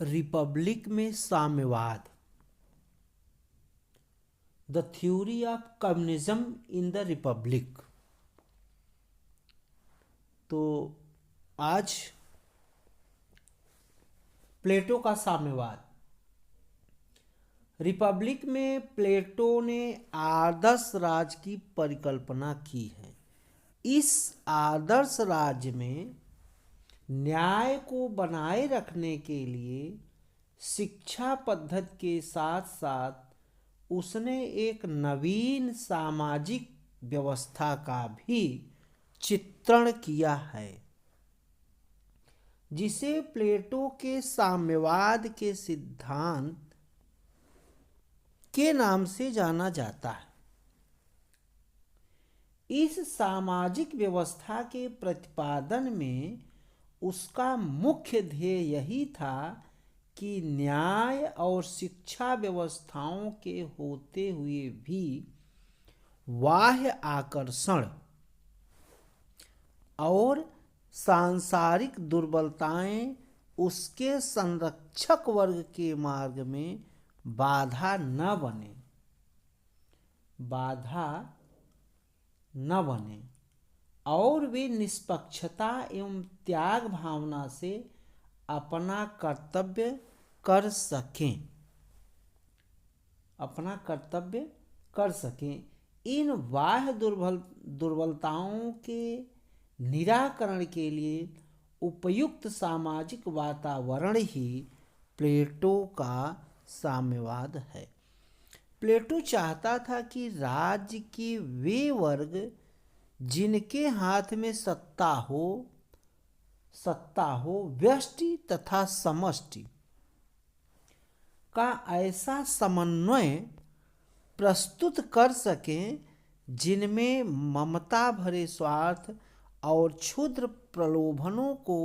Republic में साम्यवाद, the theory of communism in the republic. तो आज प्लेटो का साम्यवाद। रिपब्लिक में प्लेटो ने आदर्श राज की परिकल्पना की है। इस आदर्श राज्य में न्याय को बनाए रखने के लिए शिक्षा पद्धति के साथ साथ उसने एक नवीन सामाजिक व्यवस्था का भी चित्रण किया है, जिसे प्लेटो के साम्यवाद के सिद्धांत के नाम से जाना जाता है। इस सामाजिक व्यवस्था के प्रतिपादन में उसका मुख्य ध्येय यही था कि न्याय और शिक्षा व्यवस्थाओं के होते हुए भी बाह्य आकर्षण और सांसारिक दुर्बलताएं उसके संरक्षक वर्ग के मार्ग में बाधा न बने और वे निष्पक्षता एवं त्याग भावना से अपना कर्तव्य कर सकें। इन बाह्य दुर्बलताओं के निराकरण के लिए उपयुक्त सामाजिक वातावरण ही प्लेटो का साम्यवाद है। प्लेटो चाहता था कि राज्य के वे वर्ग जिनके हाथ में सत्ता हो व्यष्टि तथा समष्टि का ऐसा समन्वय प्रस्तुत कर सकें जिनमें ममता भरे स्वार्थ और क्षुद्र प्रलोभनों को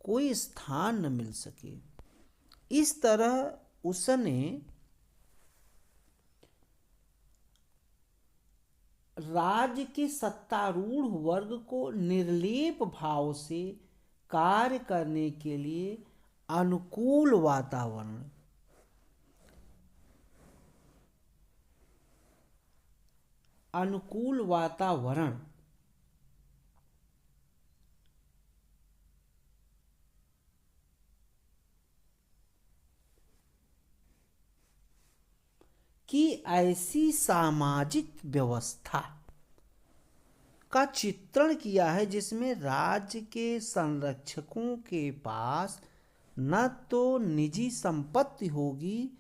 कोई स्थान न मिल सके। इस तरह उसने राज्य के सत्तारूढ़ वर्ग को निर्लेप भाव से कार्य करने के लिए अनुकूल वातावरण की ऐसी सामाजिक व्यवस्था का चित्रण किया है जिसमें राज्य के संरक्षकों के पास न तो निजी संपत्ति होगी,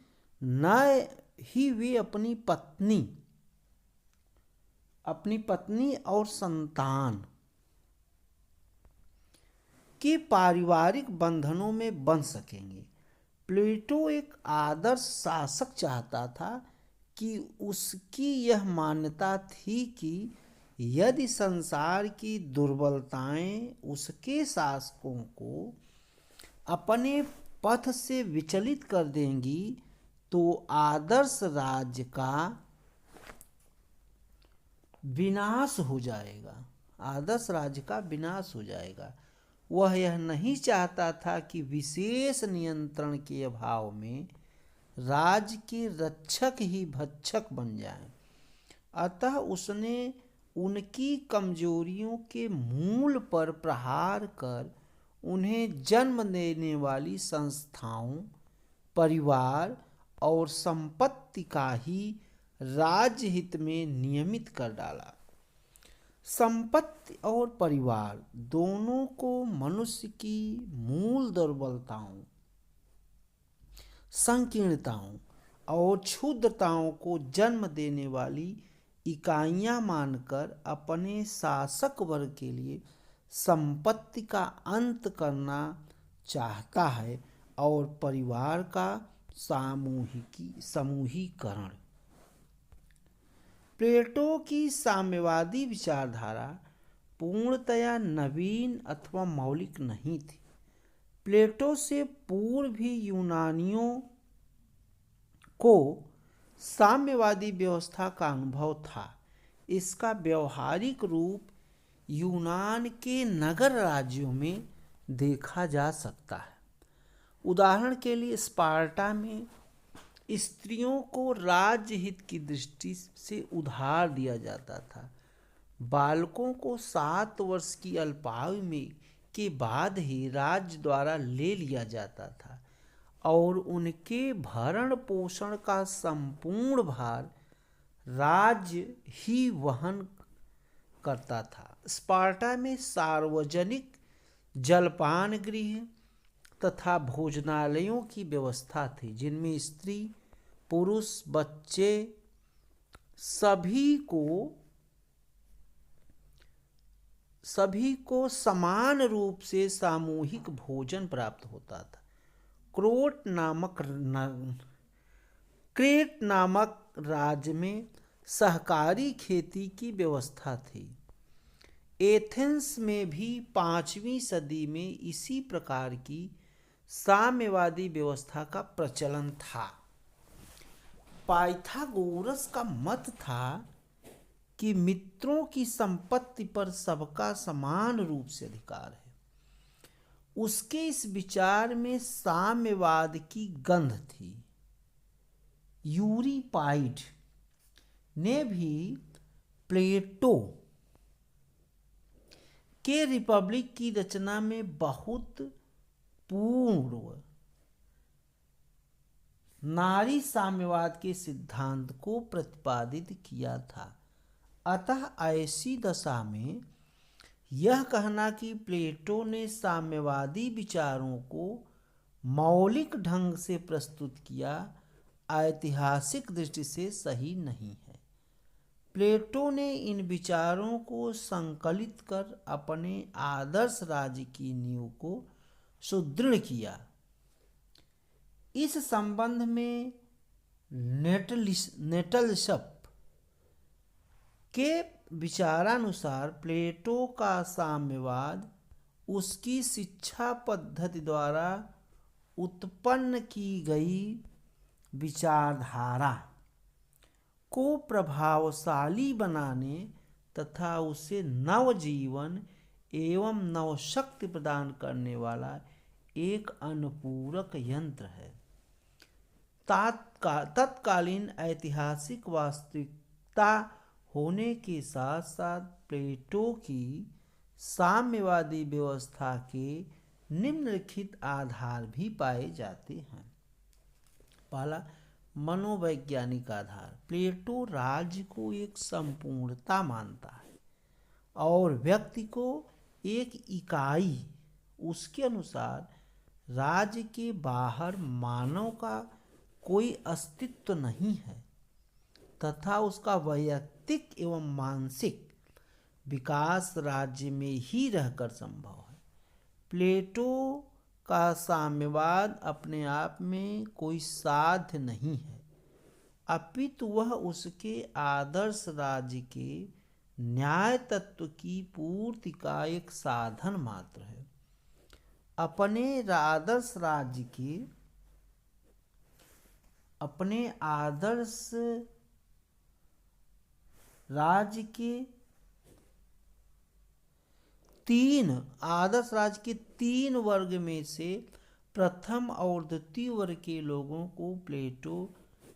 न ही वे अपनी पत्नी और संतान के पारिवारिक बंधनों में बंध सकेंगे। प्लेटो एक आदर्श शासक चाहता था कि उसकी यह मान्यता थी कि यदि संसार की दुर्बलताएं उसके शासकों को अपने पथ से विचलित कर देंगी तो आदर्श राज्य का विनाश हो जाएगा। वह यह नहीं चाहता था कि विशेष नियंत्रण के अभाव में राज्य के रक्षक ही भक्षक बन जाएं। अतः उसने उनकी कमजोरियों के मूल पर प्रहार कर उन्हें जन्म देने वाली संस्थाओं, परिवार और संपत्ति का ही राज्य हित में नियमित कर डाला। संपत्ति और परिवार दोनों को मनुष्य की मूल दुर्बलताओं, संकीर्णताओं और क्षुद्रताओं को जन्म देने वाली इकाइयां मानकर अपने शासक वर्ग के लिए संपत्ति का अंत करना चाहता है और परिवार का समूहीकरण। प्लेटो की साम्यवादी विचारधारा पूर्णतया नवीन अथवा मौलिक नहीं थी। प्लेटो से पूर्व भी यूनानियों को साम्यवादी व्यवस्था का अनुभव था। इसका व्यवहारिक रूप यूनान के नगर राज्यों में देखा जा सकता है। उदाहरण के लिए स्पार्टा में स्त्रियों को राज्य हित की दृष्टि से उधार दिया जाता था। बालकों को 7 वर्ष की अल्पायु में के बाद ही राज्य द्वारा ले लिया जाता था और उनके भरण पोषण का संपूर्ण भार राज्य ही वहन करता था। स्पार्टा में सार्वजनिक जलपान गृह तथा भोजनालयों की व्यवस्था थी, जिनमें स्त्री पुरुष बच्चे सभी को समान रूप से सामूहिक भोजन प्राप्त होता था। क्रेट नामक राज्य में सहकारी खेती की व्यवस्था थी। एथेंस में भी 5वीं सदी में इसी प्रकार की साम्यवादी व्यवस्था का प्रचलन था। पाइथागोरस का मत था कि मित्रों की संपत्ति पर सबका समान रूप से अधिकार है। उसके इस विचार में साम्यवाद की गंध थी। यूरिपाइड ने भी प्लेटो के रिपब्लिक की रचना में बहुत पूर्ण नारी साम्यवाद के सिद्धांत को प्रतिपादित किया था। अतः ऐसी दशा में यह कहना कि प्लेटो ने साम्यवादी विचारों को मौलिक ढंग से प्रस्तुत किया, ऐतिहासिक दृष्टि से सही नहीं है। प्लेटो ने इन विचारों को संकलित कर अपने आदर्श राज्य की नींव को सुदृढ़ किया। इस संबंध में नेटलशप के विचारानुसार प्लेटो का साम्यवाद उसकी शिक्षा पद्धति द्वारा उत्पन्न की गई विचारधारा को प्रभावशाली बनाने तथा उसे नवजीवन एवं नवशक्ति प्रदान करने वाला एक अनुपूरक यंत्र है। तत्कालीन ऐतिहासिक वास्तविकता होने के साथ साथ प्लेटो की साम्यवादी व्यवस्था के निम्नलिखित आधार भी पाए जाते हैं। पहला, मनोवैज्ञानिक आधार। प्लेटो राज्य को एक संपूर्णता मानता है और व्यक्ति को एक इकाई। उसके अनुसार राज्य के बाहर मानव का कोई अस्तित्व नहीं है तथा उसका वैयक्तिक एवं मानसिक विकास राज्य में ही रहकर संभव है। प्लेटो का साम्यवाद अपने आप में कोई साध्य नहीं है, अपितु वह उसके आदर्श राज्य के न्याय तत्व की पूर्ति का एक साधन मात्र है। अपने आदर्श राज्य के 3 वर्ग में से प्रथम और द्वितीय वर्ग के लोगों को प्लेटो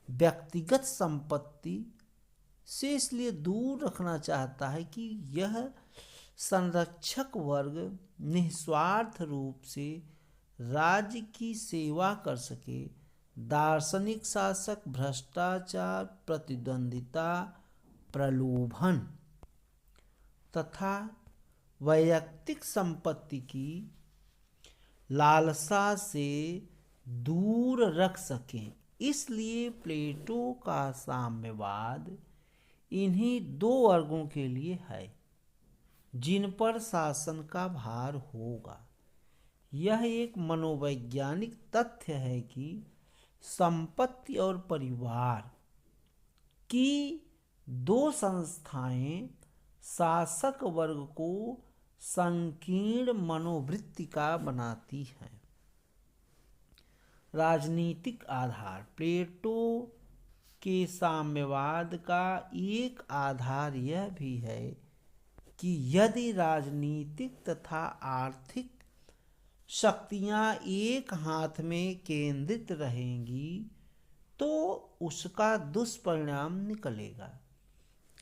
व्यक्तिगत संपत्ति से इसलिए दूर रखना चाहता है कि यह संरक्षक वर्ग निस्वार्थ रूप से राज्य की सेवा कर सके। दार्शनिक शासक भ्रष्टाचार, प्रतिद्वंदिता, प्रलोभन तथा वैयक्तिक संपत्ति की लालसा से दूर रख सकें। इसलिए प्लेटो का साम्यवाद इन्हीं 2 वर्गों के लिए है जिन पर शासन का भार होगा। यह एक मनोवैज्ञानिक तथ्य है कि संपत्ति और परिवार की 2 संस्थाएं शासक वर्ग को संकीर्ण मनोवृत्ति का बनाती हैं। राजनीतिक आधार। प्लेटो के साम्यवाद का एक आधार यह भी है कि यदि राजनीतिक तथा आर्थिक शक्तियां एक हाथ में केंद्रित रहेंगी तो उसका दुष्परिणाम निकलेगा।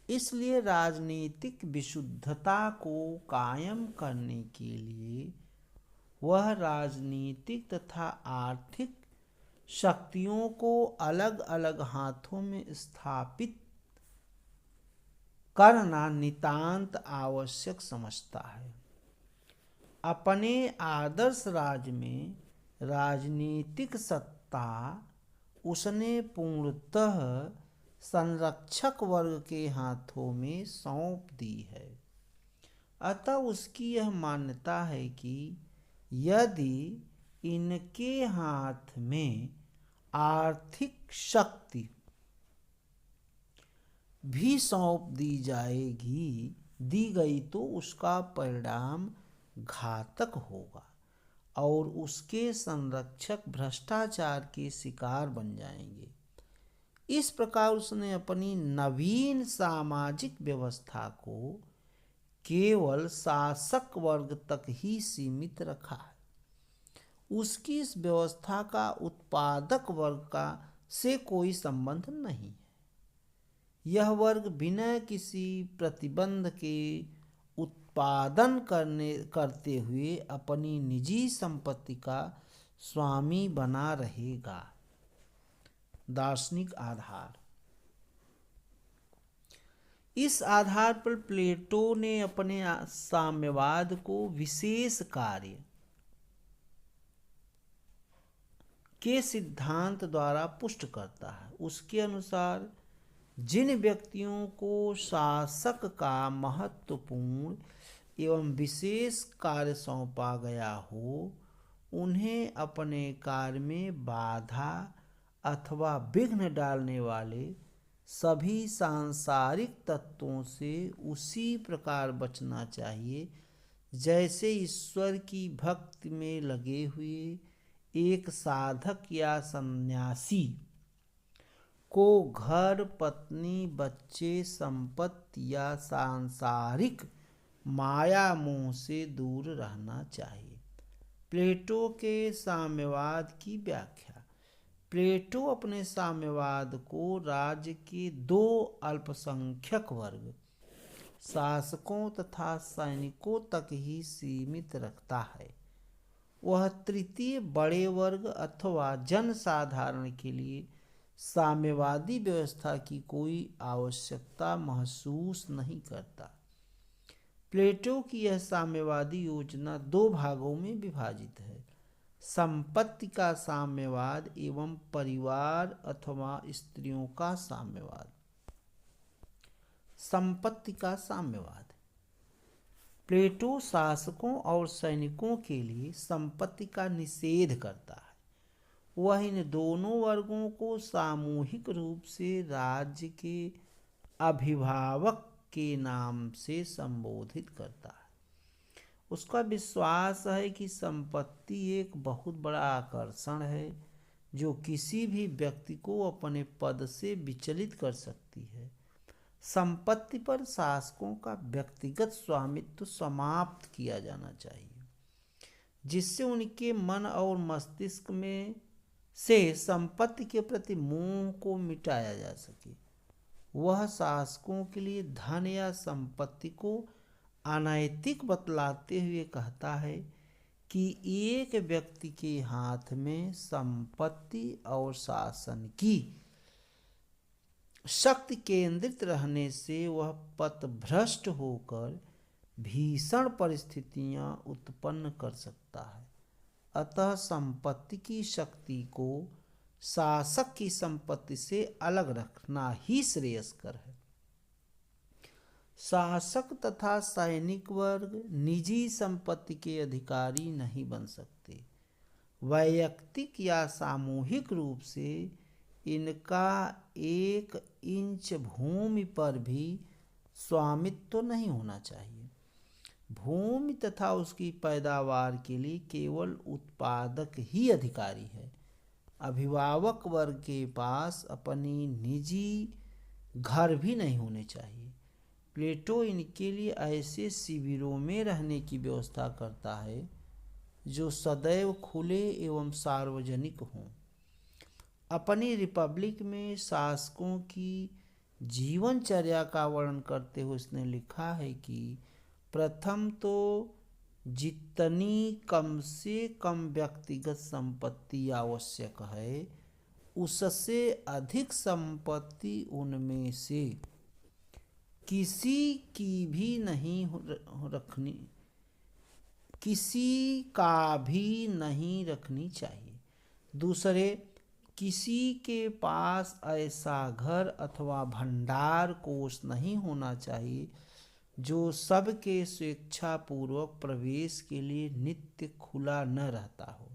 इसलिए राजनीतिक विशुद्धता को कायम करने के लिए वह राजनीतिक तथा आर्थिक शक्तियों को अलग अलग हाथों में स्थापित करना नितांत आवश्यक समझता है। अपने आदर्श राज्य में राजनीतिक सत्ता उसने पूर्णतः संरक्षक वर्ग के हाथों में सौंप दी है। अतः उसकी यह मान्यता है कि यदि इनके हाथ में आर्थिक शक्ति भी सौंप दी गई तो उसका परिणाम घातक होगा और उसके संरक्षक भ्रष्टाचार के शिकार बन जाएंगे। इस प्रकार उसने अपनी नवीन सामाजिक व्यवस्था को केवल शासक वर्ग तक ही सीमित रखा है। उसकी इस व्यवस्था का उत्पादक वर्ग का से कोई संबंध नहीं है। यह वर्ग बिना किसी प्रतिबंध के उत्पादन करते हुए अपनी निजी संपत्ति का स्वामी बना रहेगा। दार्शनिक आधार। इस आधार पर प्लेटो ने अपने साम्यवाद को विशेष कार्य के सिद्धांत द्वारा पुष्ट करता है। उसके अनुसार जिन व्यक्तियों को शासक का महत्वपूर्ण एवं विशेष कार्य सौंपा गया हो, उन्हें अपने कार्य में बाधा अथवा विघ्न डालने वाले सभी सांसारिक तत्वों से उसी प्रकार बचना चाहिए जैसे ईश्वर की भक्ति में लगे हुए एक साधक या सन्यासी को घर, पत्नी, बच्चे, संपत्ति या सांसारिक माया मोह से दूर रहना चाहिए। प्लेटो के साम्यवाद की व्याख्या। प्लेटो अपने साम्यवाद को राज्य के दो अल्पसंख्यक वर्ग, शासकों तथा सैनिकों तक ही सीमित रखता है। वह तृतीय बड़े वर्ग अथवा जनसाधारण के लिए साम्यवादी व्यवस्था की कोई आवश्यकता महसूस नहीं करता। प्लेटो की यह साम्यवादी योजना दो भागों में विभाजित है: संपत्ति का साम्यवाद एवं परिवार अथवा स्त्रियों का साम्यवाद। संपत्ति का साम्यवाद। प्लेटो शासकों और सैनिकों के लिए संपत्ति का निषेध करता है। वह इन दोनों वर्गों को सामूहिक रूप से राज्य के अभिभावक के नाम से संबोधित करता है। उसका विश्वास है कि संपत्ति एक बहुत बड़ा आकर्षण है जो किसी भी व्यक्ति को अपने पद से विचलित कर सकती है। संपत्ति पर शासकों का व्यक्तिगत स्वामित्व समाप्त किया जाना चाहिए, जिससे उनके मन और मस्तिष्क में से संपत्ति के प्रति मोह को मिटाया जा सके। वह शासकों के लिए धन या संपत्ति को अनैतिक बतलाते हुए कहता है कि एक व्यक्ति के हाथ में संपत्ति और शासन की शक्ति केंद्रित रहने से वह पथभ्रष्ट होकर भीषण परिस्थितियां उत्पन्न कर सकता है। अतः संपत्ति की शक्ति को शासक की संपत्ति से अलग रखना ही श्रेयस्कर है। शासक तथा सैनिक वर्ग निजी संपत्ति के अधिकारी नहीं बन सकते। वैयक्तिक या सामूहिक रूप से इनका 1 इंच भूमि पर भी स्वामित्व नहीं होना चाहिए। भूमि तथा उसकी पैदावार के लिए केवल उत्पादक ही अधिकारी है। अभिभावक वर्ग के पास अपनी निजी घर भी नहीं होने चाहिए। प्लेटो इनके लिए ऐसे शिविरों में रहने की व्यवस्था करता है जो सदैव खुले एवं सार्वजनिक हों। अपनी रिपब्लिक में शासकों की जीवनचर्या का वर्णन करते हुए उसने लिखा है कि प्रथम तो जितनी कम से कम व्यक्तिगत संपत्ति आवश्यक है उससे अधिक संपत्ति उनमें से किसी की भी नहीं रखनी, किसी का भी नहीं रखनी चाहिए। दूसरे, किसी के पास ऐसा घर अथवा भंडार कोष नहीं होना चाहिए जो सबके स्वेच्छापूर्वक प्रवेश के लिए नित्य खुला न रहता हो।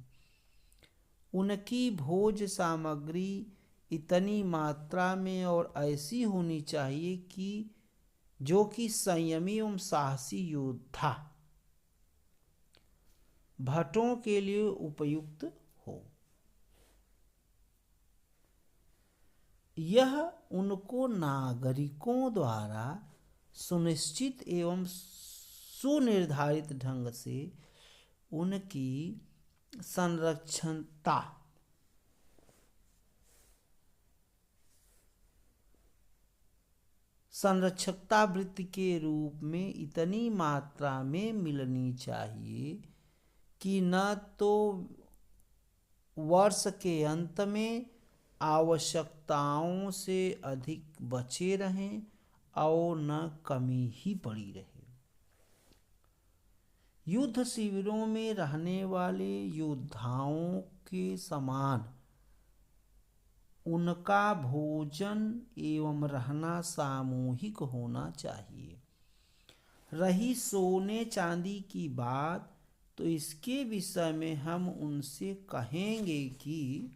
उनकी भोज सामग्री इतनी मात्रा में और ऐसी होनी चाहिए कि जो कि संयमी एवं साहसी योद्धा भटों के लिए उपयुक्त हो। यह उनको नागरिकों द्वारा सुनिश्चित एवं सुनिर्धारित ढंग से उनकी संरक्षकता वृत्ति के रूप में इतनी मात्रा में मिलनी चाहिए कि न तो वर्ष के अंत में आवश्यकताओं से अधिक बचे रहें और न कमी ही पड़ी रहे। युद्ध शिविरों में रहने वाले योद्धाओं के समान उनका भोजन एवं रहना सामूहिक होना चाहिए। रही सोने चांदी की बात, तो इसके विषय में हम उनसे कहेंगे कि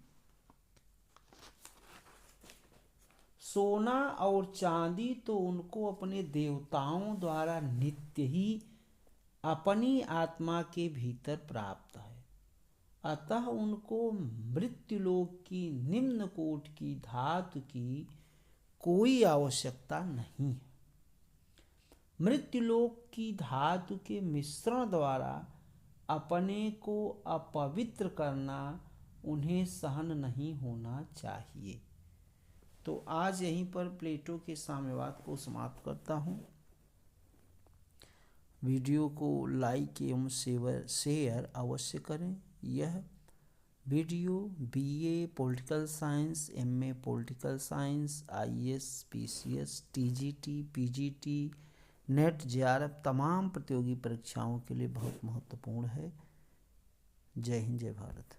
सोना और चांदी तो उनको अपने देवताओं द्वारा नित्य ही अपनी आत्मा के भीतर प्राप्त है, अतः उनको मृत्युलोक की निम्न कोटि की धातु की कोई आवश्यकता नहीं है। मृत्युलोक की धातु के मिश्रण द्वारा अपने को अपवित्र करना उन्हें सहन नहीं होना चाहिए। तो आज यहीं पर प्लेटो के साम्यवाद को समाप्त करता हूँ। वीडियो को लाइक एवं शेयर अवश्य करें। यह video BA political science, MA political science, IAS, PCS, TGT, PGT, net, JRF तमाम प्रतियोगी परीक्षाओं के लिए बहुत महत्वपूर्ण है। जय हिंद, जय भारत।